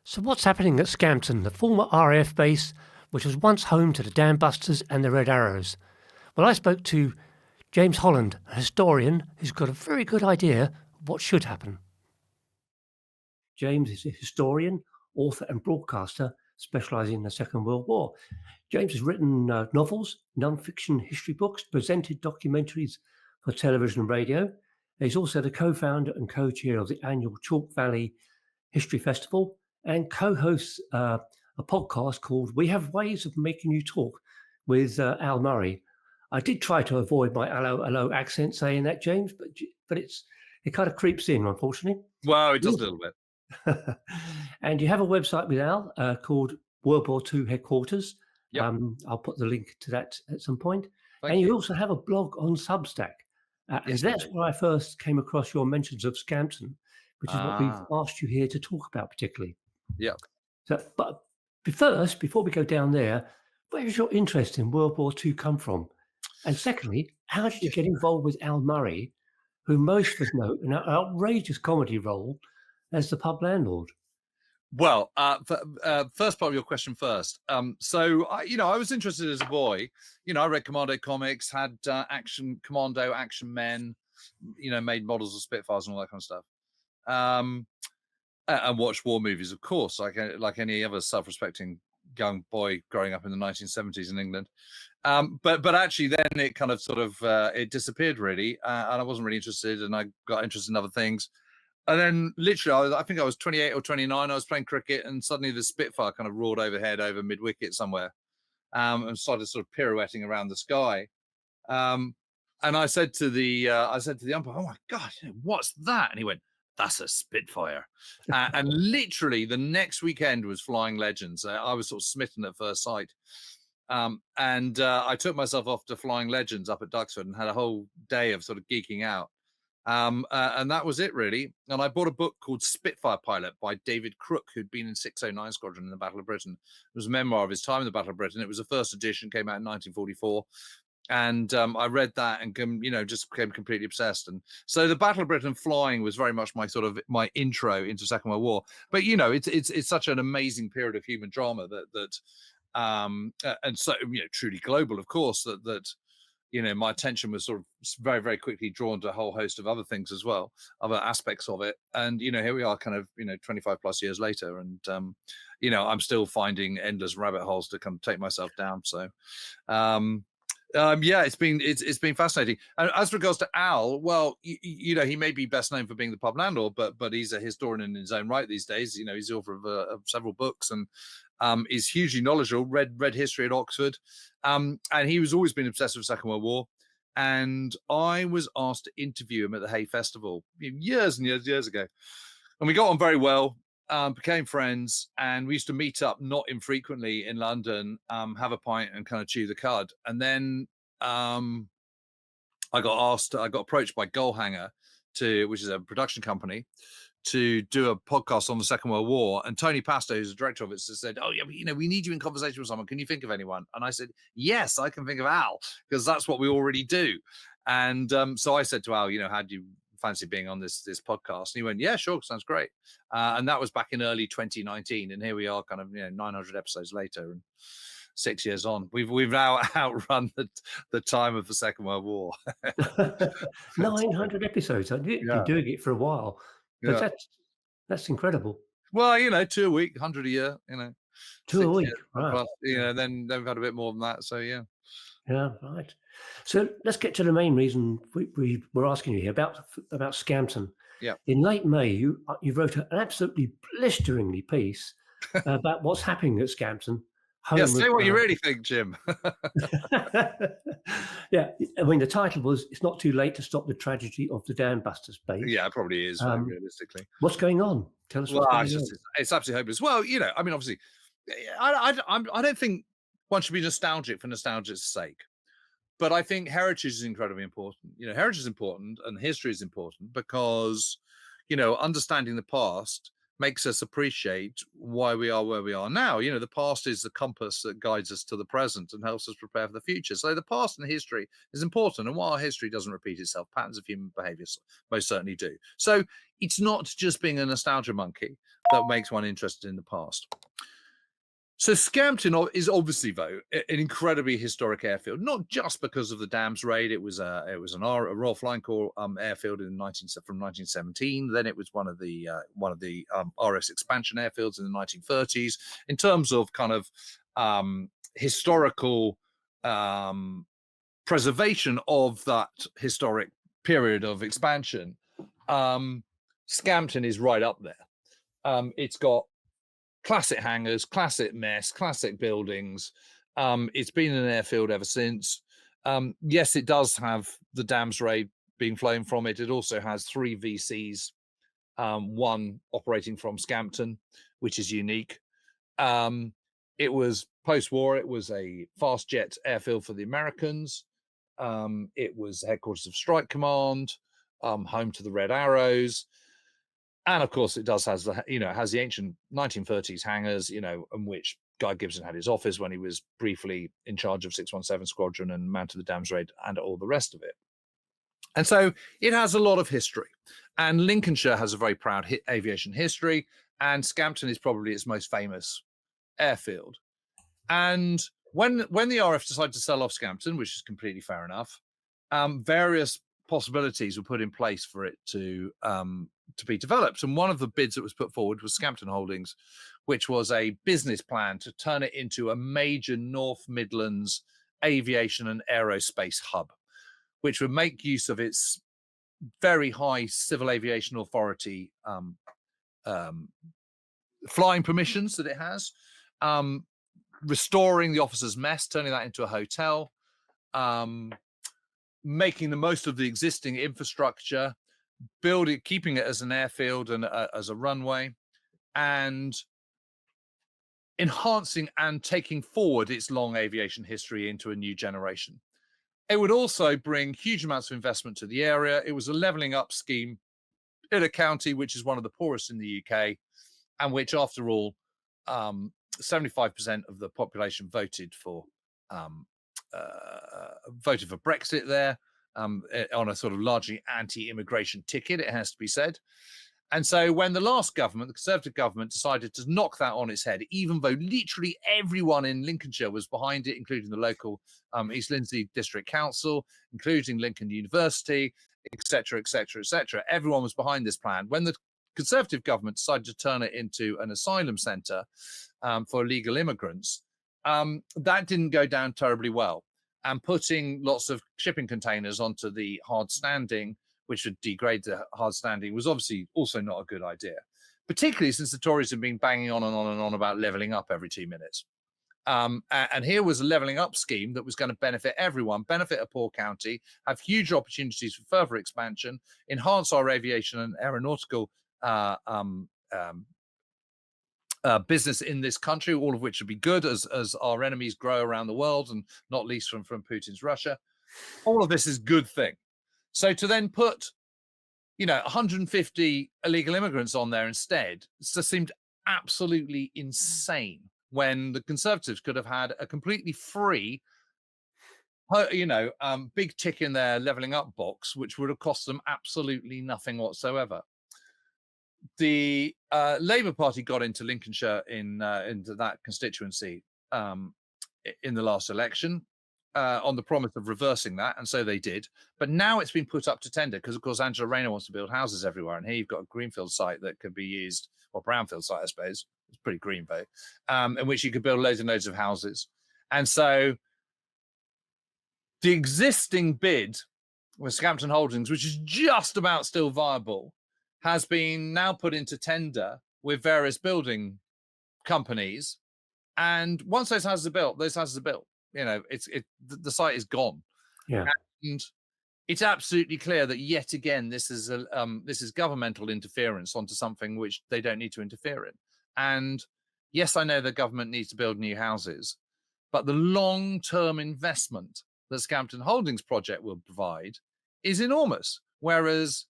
So what's happening at Scampton, the former RAF base, which was once home to the Dambusters and the Red Arrows? Well, I spoke to James Holland, a historian who's got a very good idea of what should happen. James is a historian, author and broadcaster specialising in the Second World War. James has written novels, non-fiction history books, presented documentaries for television and radio. He's also the co-founder and co-chair of the annual Chalk Valley History Festival and co-hosts a podcast called We Have Ways of Making You Talk with Al Murray. I did try to avoid my hello accent saying that, James, but it kind of creeps in, unfortunately. Well, it does a little bit. And you have a website with Al called World War II Headquarters. Yep. I'll put the link to that at some point. Thank and you you. also have a blog on Substack. And Yes, that's I do. where I first came across your mentions of Scampton, which is what we've asked you here to talk about particularly. Yeah. So, but first, before we go down there, where does your interest in World War II come from? And secondly, how did you get involved with Al Murray, who most of us know in an outrageous comedy role as the pub landlord? Well, first part of your question first. So I was interested as a boy. I read Commando comics, had Commando action men, made models of Spitfires and all that kind of stuff. And watched war movies, of course, like any other self-respecting young boy growing up in the 1970s in England. But actually, then it kind of sort of it disappeared really, and I wasn't really interested, and I got interested in other things. And then literally, I think I was 28 or 29. I was playing cricket, and suddenly the Spitfire kind of roared overhead over mid-wicket somewhere, and started sort of pirouetting around the sky. And I said to the umpire, "Oh my God, what's that?" And he went, "That's a Spitfire." And literally, the next weekend was Flying Legends. I was sort of smitten at first sight. And I took myself off to Flying Legends up at Duxford and had a whole day of sort of geeking out. And that was it really. And I bought a book called Spitfire Pilot by David Crook, who'd been in 609 Squadron in the Battle of Britain. It was a memoir of his time in the Battle of Britain. It was the first edition, came out in 1944. And I read that and just became completely obsessed. And so the Battle of Britain flying was very much my intro into Second World War. But it's such an amazing period of human drama that and so truly global, of course, that my attention was sort of very, very quickly drawn to a whole host of other things as well, other aspects of it. And, here we are kind of, 25 plus years later. And, I'm still finding endless rabbit holes to kind of take myself down. So, it's been fascinating. And as regards to Al, well, he may be best known for being the pub landlord, but he's a historian in his own right these days. He's the author of several books and is hugely knowledgeable. Read history at Oxford, and he was always been obsessed with the Second World War. And I was asked to interview him at the Hay Festival years and years ago, and we got on very well. Became friends, and we used to meet up not infrequently in London, have a pint and kind of chew the cud. And then I got approached by Goalhanger, which is a production company, to do a podcast on the Second World War. And Tony Pasto, who's the director of it, said, "Oh yeah, but, we need you in conversation with someone. Can you think of anyone?" And I said, "Yes, I can think of Al, because that's what we already do." And so I said to Al, "How do you fancy being on this podcast?" And he went, "Yeah, sure, sounds great." And that was back in early 2019, and here we are, kind of 900 episodes later, and 6 years on, we've now outrun the time of the Second World War. 900 episodes. You've been doing it for a while, but that's incredible. Well, 2 a week, 100 a year, 2 a week, wow. Plus, then we've had a bit more than that. So yeah. Yeah, right. So let's get to the main reason we were asking you here about Scampton. Yeah. In late May, you wrote an absolutely blisteringly piece about what's happening at Scampton. Yeah, say what you really think, Jim. Yeah, I mean, the title was "It's Not Too Late to Stop the Tragedy of the Dambusters base." Yeah, it probably is, realistically. What's going on? Tell us what's going on. It's absolutely hopeless. Well, I mean, obviously, I don't think one should be nostalgic for nostalgia's sake. But I think heritage is incredibly important. Heritage is important and history is important because, understanding the past makes us appreciate why we are where we are now. You know, the past is the compass that guides us to the present and helps us prepare for the future. So the past and history is important. And while history doesn't repeat itself, patterns of human behavior most certainly do. So it's not just being a nostalgia monkey that makes one interested in the past. So Scampton is obviously, though, an incredibly historic airfield, not just because of the Dams raid. It was a Royal Flying Corps airfield from 1917. Then it was one of the RAF Expansion airfields in the 1930s. In terms of kind of historical preservation of that historic period of expansion, Scampton is right up there. It's got classic hangars, classic mess, classic buildings. It's been an airfield ever since. Yes, it does have the Dams raid being flown from it. It also has 3 VCs, one operating from Scampton, which is unique. It was post-war. It was a fast jet airfield for the Americans. It was headquarters of Strike Command, home to the Red Arrows. And of course, it does has the has the ancient 1930s hangars, in which Guy Gibson had his office when he was briefly in charge of 617 Squadron and mounted the Dams raid and all the rest of it. And so it has a lot of history. And Lincolnshire has a very proud aviation history, and Scampton is probably its most famous airfield. And when the RAF decided to sell off Scampton, which is completely fair enough, various possibilities were put in place for it to be developed. And one of the bids that was put forward was Scampton Holdings, which was a business plan to turn it into a major North Midlands aviation and aerospace hub, which would make use of its very high civil aviation authority flying permissions that it has, restoring the officers' mess, turning that into a hotel, making the most of the existing infrastructure, keeping it as an airfield and as a runway, and enhancing and taking forward its long aviation history into a new generation. It would also bring huge amounts of investment to the area. It was a levelling up scheme in a county which is one of the poorest in the UK, and which, after all, 75% of the population voted for Brexit there, on a sort of largely anti-immigration ticket, it has to be said. And so when the last government, the Conservative government, decided to knock that on its head, even though literally everyone in Lincolnshire was behind it, including the local East Lindsey District Council, including Lincoln University, etc., etc., etc., everyone was behind this plan. When the Conservative government decided to turn it into an asylum centre for illegal immigrants, that didn't go down terribly well. And putting lots of shipping containers onto the hard standing, which would degrade the hard standing, was obviously also not a good idea, particularly since the Tories have been banging on and on and on about levelling up every 2 minutes. And here was a levelling up scheme that was going to benefit everyone, benefit a poor county, have huge opportunities for further expansion, enhance our aviation and aeronautical business in this country, all of which would be good as our enemies grow around the world, and not least from Putin's Russia. All of this is good thing. So to then put 150 illegal immigrants on there instead just seemed absolutely insane, when the Conservatives could have had a completely free big tick in their levelling up box, which would have cost them absolutely nothing whatsoever. The Labour Party got into Lincolnshire into that constituency in the last election on the promise of reversing that, and so they did. But now it's been put up to tender because, of course, Angela Rayner wants to build houses everywhere, and here you've got a greenfield site that could be used, or brownfield site, I suppose. It's pretty green, though, in which you could build loads and loads of houses. And so the existing bid with Scampton Holdings, which is just about still viable, has been now put into tender with various building companies. And once those houses are built, the site is gone. Yeah. And it's absolutely clear that yet again, this is governmental interference onto something which they don't need to interfere in. And yes, I know the government needs to build new houses, but the long-term investment that Scampton Holdings project will provide is enormous. Whereas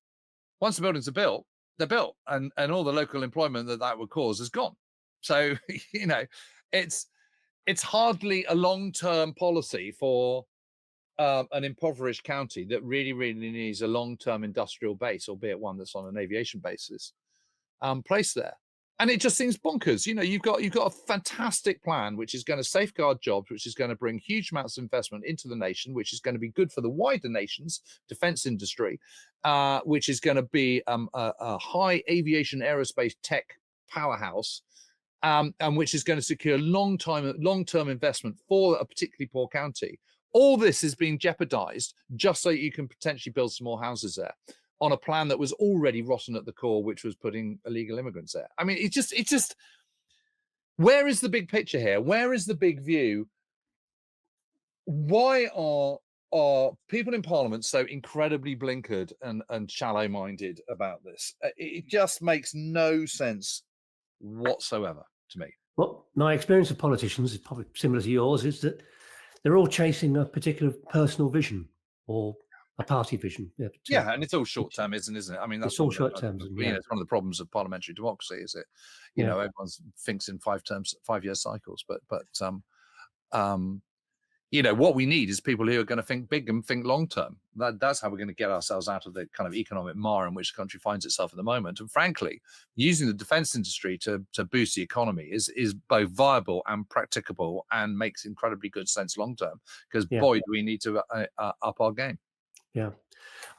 once the buildings are built, they're built, and all the local employment that would cause is gone. So it's hardly a long-term policy for an impoverished county that really needs a long-term industrial base, albeit one that's on an aviation basis, placed there. And it just seems bonkers. You've got a fantastic plan which is going to safeguard jobs, which is going to bring huge amounts of investment into the nation, which is going to be good for the wider nation's defense industry, which is going to be a high aviation aerospace tech powerhouse, and which is going to secure long-term investment for a particularly poor county. All this is being jeopardized just so you can potentially build some more houses there, on a plan that was already rotten at the core, which was putting illegal immigrants there. I mean, it's just, where is the big picture here? Where is the big view? Why are people in Parliament so incredibly blinkered and shallow-minded about this? It just makes no sense whatsoever to me. Well, my experience of politicians is probably similar to yours, is that they're all chasing a particular personal vision or a party vision. Yeah, and it's all short-term, isn't it? I mean, that's it's all short-term. Yeah, it's one of the problems of parliamentary democracy, is it? Everyone thinks in 5-year cycles, but what we need is people who are going to think big and think long-term. That's how we're going to get ourselves out of the kind of economic mire in which the country finds itself at the moment. And frankly, using the defense industry to boost the economy is both viable and practicable, and makes incredibly good sense long-term, because boy, do we need to up our game. Yeah.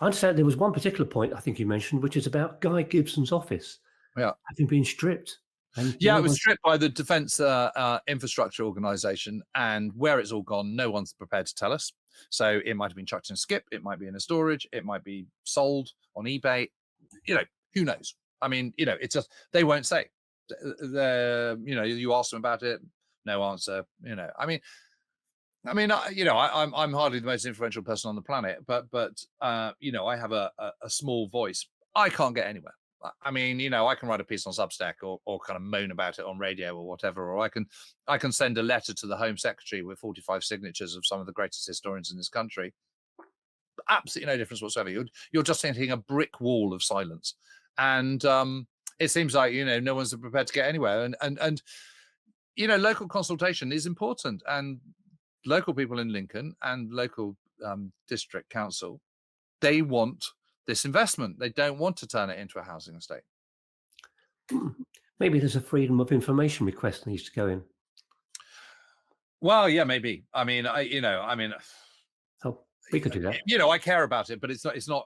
I understand there was one particular point I think you mentioned, which is about Guy Gibson's office having been stripped. And it was stripped by the Defence Infrastructure Organisation, and where it's all gone, no one's prepared to tell us. So it might have been chucked in a skip, it might be in a storage, it might be sold on eBay. Who knows? I mean, it's just, they won't say. You ask them about it, no answer. I'm hardly the most influential person on the planet, but I have a small voice. I can't get anywhere. I mean, I can write a piece on Substack or kind of moan about it on radio or whatever, or I can send a letter to the Home Secretary with 45 signatures of some of the greatest historians in this country. Absolutely no difference whatsoever. You're just hitting a brick wall of silence, and it seems like no one's prepared to get anywhere. And local consultation is important, and local people in Lincoln and local district council, they want this investment. They don't want to turn it into a housing estate. Maybe there's a freedom of information request needs to go in. Well, yeah, maybe. I mean, we could do that. I care about it, but it's not.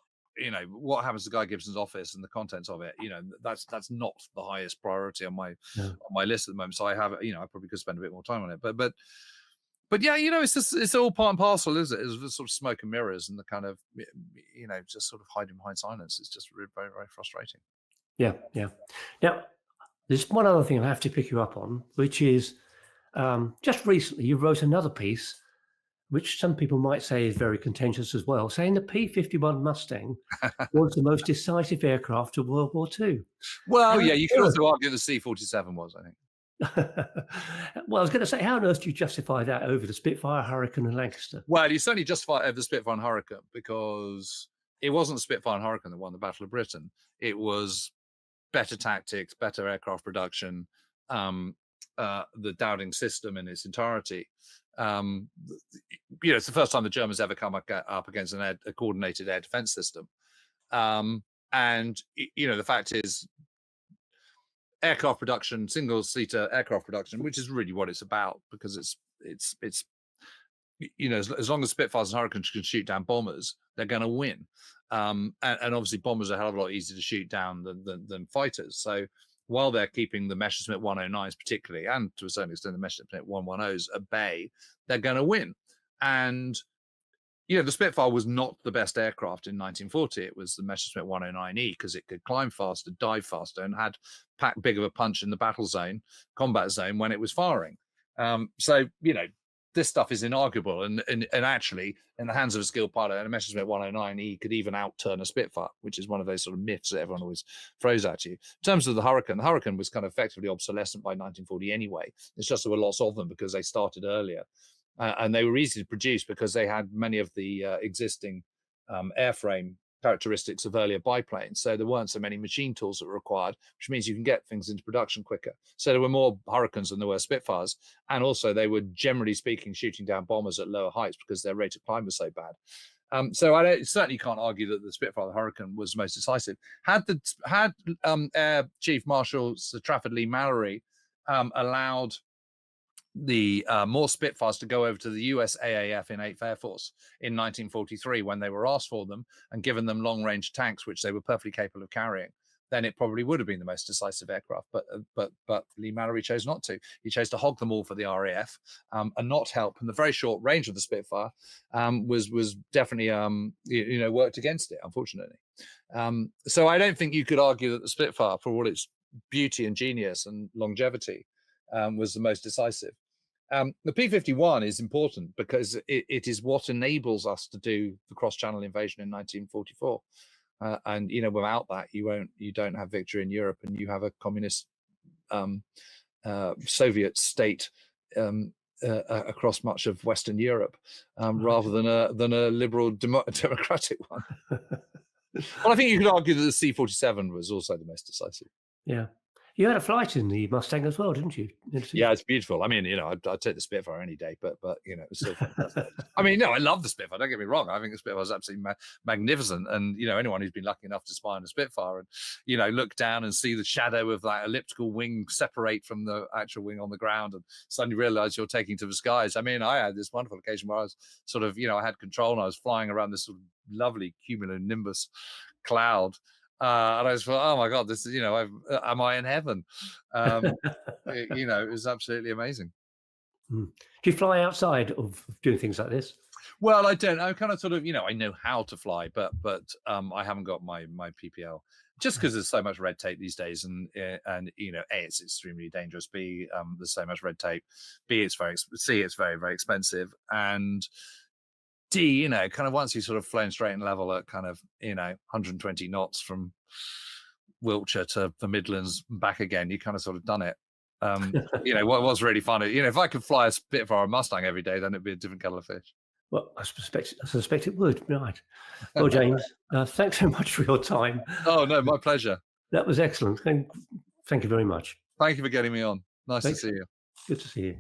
What happens to Guy Gibson's office and the contents of it. That's not the highest priority on my list at the moment. So I have, I probably could spend a bit more time on it, but yeah, it's all part and parcel, is it? It's sort of smoke and mirrors, and the kind of, just sort of hiding behind silence. It's just very, very frustrating. Yeah. Now, there's one other thing I have to pick you up on, which is just recently you wrote another piece, which some people might say is very contentious as well, saying the P-51 Mustang was the most decisive aircraft of World War II. Well, yeah, you could also argue the C-47 was, I think. Well, I was going to say, how on earth do you justify that over the Spitfire, Hurricane, and Lancaster? Well, you certainly justify it over the Spitfire and Hurricane, because it wasn't the Spitfire and Hurricane that won the Battle of Britain. It was better tactics, better aircraft production, the Dowding system in its entirety. It's the first time the Germans ever come up against a coordinated air defense system. And the fact is, aircraft production, single-seater aircraft production, which is really what it's about, because it's as long as Spitfires and Hurricanes can shoot down bombers, they're going to win. And obviously bombers are a hell of a lot easier to shoot down than fighters. So while they're keeping the Messerschmitt 109s particularly, and to a certain extent the Messerschmitt 110s at bay, they're going to win. And the Spitfire was not the best aircraft in 1940. It was the Messerschmitt 109E, because it could climb faster, dive faster, and had packed big of a punch in the battle zone, combat zone, when it was firing. So this stuff is inarguable, and actually, in the hands of a skilled pilot, and a Messerschmitt 109E could even outturn a Spitfire, which is one of those sort of myths that everyone always throws at you. In terms of the Hurricane was kind of effectively obsolescent by 1940 anyway. It's just there were lots of them because they started earlier. And they were easy to produce because they had many of the existing airframe characteristics of earlier biplanes. So there weren't so many machine tools that were required, which means you can get things into production quicker. So there were more Hurricanes than there were Spitfires. And also they were, generally speaking, shooting down bombers at lower heights because their rate of climb was so bad. So I certainly can't argue that the Spitfire, the Hurricane, was most decisive. Had Air Chief Marshal Sir Trafford Leigh-Mallory allowed the more Spitfires to go over to the USAAF in 8th Air Force in 1943 when they were asked for them, and given them long-range tanks, which they were perfectly capable of carrying, then it probably would have been the most decisive aircraft. But Leigh-Mallory chose not to. He chose to hog them all for the RAF and not help. And the very short range of the Spitfire was definitely worked against it, unfortunately. So I don't think you could argue that the Spitfire, for all its beauty and genius and longevity, was the most decisive. The P-51 is important because it is what enables us to do the cross-channel invasion in 1944. And without that, you don't have victory in Europe, and you have a communist Soviet state across much of Western Europe, rather than a liberal democratic one. Well, I think you could argue that the C-47 was also the most decisive. Yeah. You had a flight in the Mustang as well, didn't you? Yeah, it's beautiful. I mean, I'd take the Spitfire any day, but it was still fantastic. I mean, no, I love the Spitfire. Don't get me wrong. I think the Spitfire is absolutely magnificent. And anyone who's been lucky enough to spy on a Spitfire and look down and see the shadow of that elliptical wing separate from the actual wing on the ground, and suddenly realize you're taking to the skies. I mean, I had this wonderful occasion where I was sort of, I had control and I was flying around this sort of lovely cumulonimbus cloud. And I just thought, oh my God, this is, am I in heaven? It was absolutely amazing. Do you fly outside of doing things like this? Well, I don't. I kind of sort of, I know how to fly, but I haven't got my PPL just because there's so much red tape these days, and A, it's extremely dangerous. B, there's so much red tape. B, it's very, very expensive, and D, kind of once you sort of flown straight and level at kind of 120 knots from Wiltshire to the Midlands back again, you kind of sort of done it. What was really fun, if I could fly a Spitfire or Mustang every day, then it'd be a different kettle of fish. Well, I suspect it would. Right. Well, James, thanks so much for your time. Oh no, my pleasure. That was excellent. Thank you very much. Thank you for getting me on. Nice to see you. Good to see you.